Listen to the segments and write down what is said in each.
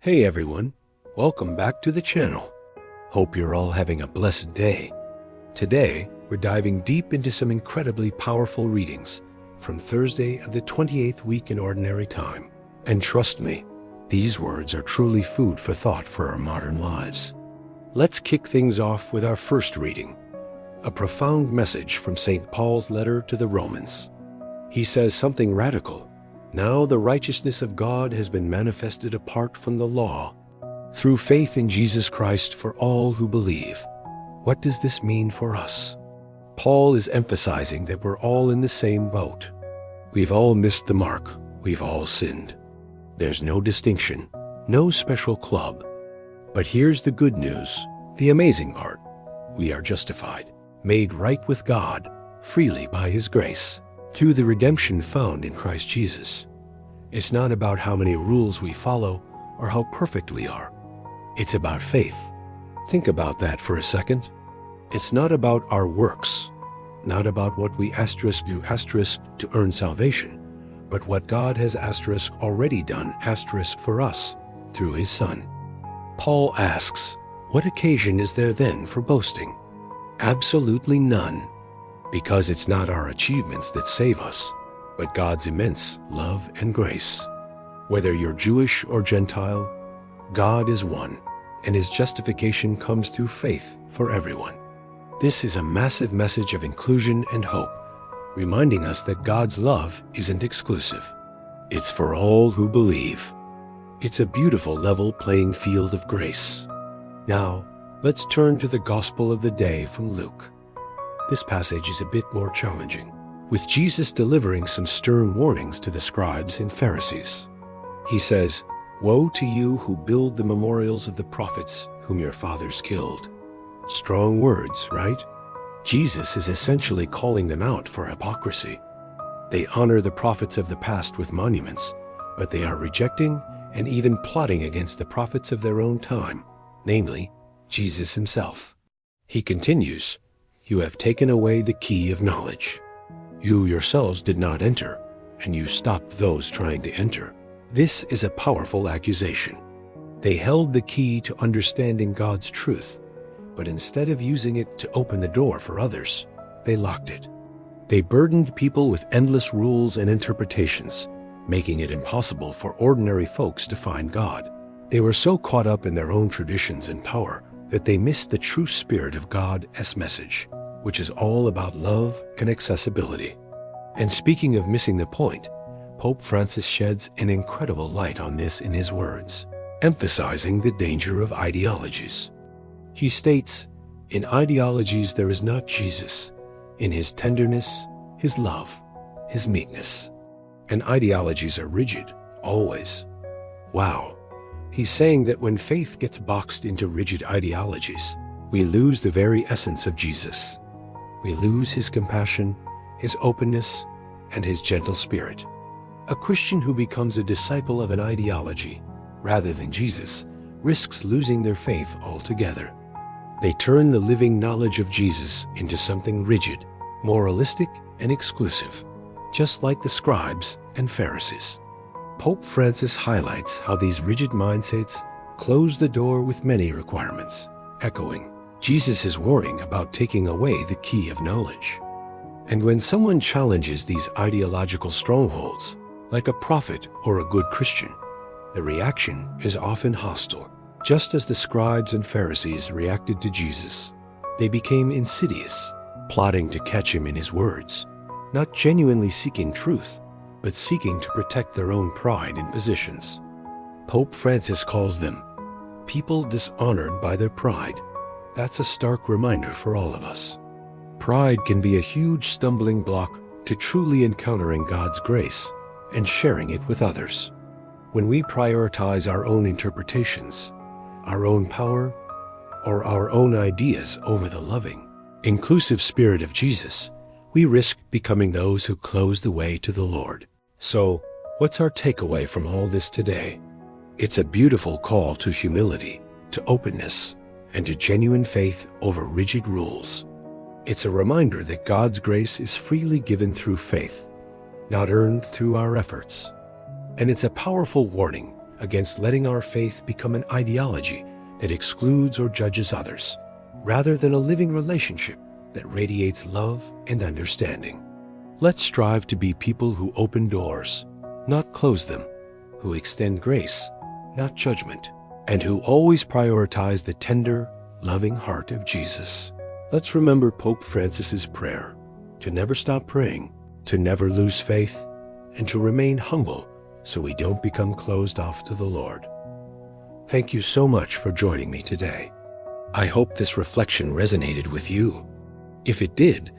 Hey everyone, welcome back to the channel. Hope you're all having a blessed day. Today, we're diving deep into some incredibly powerful readings from Thursday of the 28th week in Ordinary Time. And trust me, these words are truly food for thought for our modern lives. Let's kick things off with our first reading, a profound message from St. Paul's letter to the Romans. He says something radical. Now the righteousness of God has been manifested apart from the law, through faith in Jesus Christ for all who believe. What does this mean for us? Paul is emphasizing that we're all in the same boat. We've all missed the mark. We've all sinned. There's no distinction, no special club. But here's the good news, the amazing part. We are justified, made right with God, freely by His grace, through the redemption found in Christ Jesus. It's not about how many rules we follow or how perfect we are. It's about faith. Think about that for a second. It's not about our works, not about what we do to earn salvation, but what God has already done for us through His Son. Paul asks, what occasion is there then for boasting? Absolutely none. Because it's not our achievements that save us, but God's immense love and grace. Whether you're Jewish or Gentile, God is one, and His justification comes through faith for everyone. This is a massive message of inclusion and hope, reminding us that God's love isn't exclusive. It's for all who believe. It's a beautiful level playing field of grace. Now, let's turn to the Gospel of the day from Luke. This passage is a bit more challenging, with Jesus delivering some stern warnings to the scribes and Pharisees. He says, "Woe to you who build the memorials of the prophets whom your fathers killed." Strong words, right? Jesus is essentially calling them out for hypocrisy. They honor the prophets of the past with monuments, but they are rejecting and even plotting against the prophets of their own time, namely, Jesus Himself. He continues, "You have taken away the key of knowledge. You yourselves did not enter, and you stopped those trying to enter." This is a powerful accusation. They held the key to understanding God's truth, but instead of using it to open the door for others, they locked it. They burdened people with endless rules and interpretations, making it impossible for ordinary folks to find God. They were so caught up in their own traditions and power that they missed the true spirit of God's message, which is all about love and accessibility. And speaking of missing the point, Pope Francis sheds an incredible light on this in his words, emphasizing the danger of ideologies. He states, "In ideologies there is not Jesus, in His tenderness, His love, His meekness." And ideologies are rigid, always. Wow. He's saying that when faith gets boxed into rigid ideologies, we lose the very essence of Jesus. We lose His compassion, His openness, and His gentle spirit. A Christian who becomes a disciple of an ideology, rather than Jesus, risks losing their faith altogether. They turn the living knowledge of Jesus into something rigid, moralistic, and exclusive, just like the scribes and Pharisees. Pope Francis highlights how these rigid mindsets close the door with many requirements, echoing Jesus' warning about taking away the key of knowledge. And when someone challenges these ideological strongholds, like a prophet or a good Christian, the reaction is often hostile. Just as the scribes and Pharisees reacted to Jesus, they became insidious, plotting to catch Him in His words, not genuinely seeking truth, but seeking to protect their own pride and positions. Pope Francis calls them people dishonored by their pride. That's a stark reminder for all of us. Pride can be a huge stumbling block to truly encountering God's grace and sharing it with others. When we prioritize our own interpretations, our own power, or our own ideas over the loving, inclusive spirit of Jesus, we risk becoming those who close the way to the Lord. So, what's our takeaway from all this today? It's a beautiful call to humility, to openness, and to genuine faith over rigid rules. It's a reminder that God's grace is freely given through faith, not earned through our efforts. And it's a powerful warning against letting our faith become an ideology that excludes or judges others, rather than a living relationship that radiates love and understanding. Let's strive to be people who open doors, not close them, who extend grace, not judgment, and who always prioritize the tender, loving heart of Jesus. Let's remember Pope Francis's prayer to never stop praying, to never lose faith, and to remain humble so we don't become closed off to the Lord. Thank you so much for joining me today. I hope this reflection resonated with you. If it did,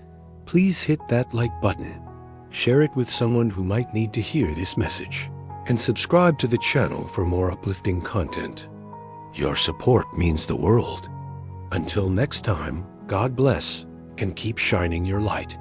please hit that like button, share it with someone who might need to hear this message, and subscribe to the channel for more uplifting content. Your support means the world. Until next time, God bless and keep shining your light.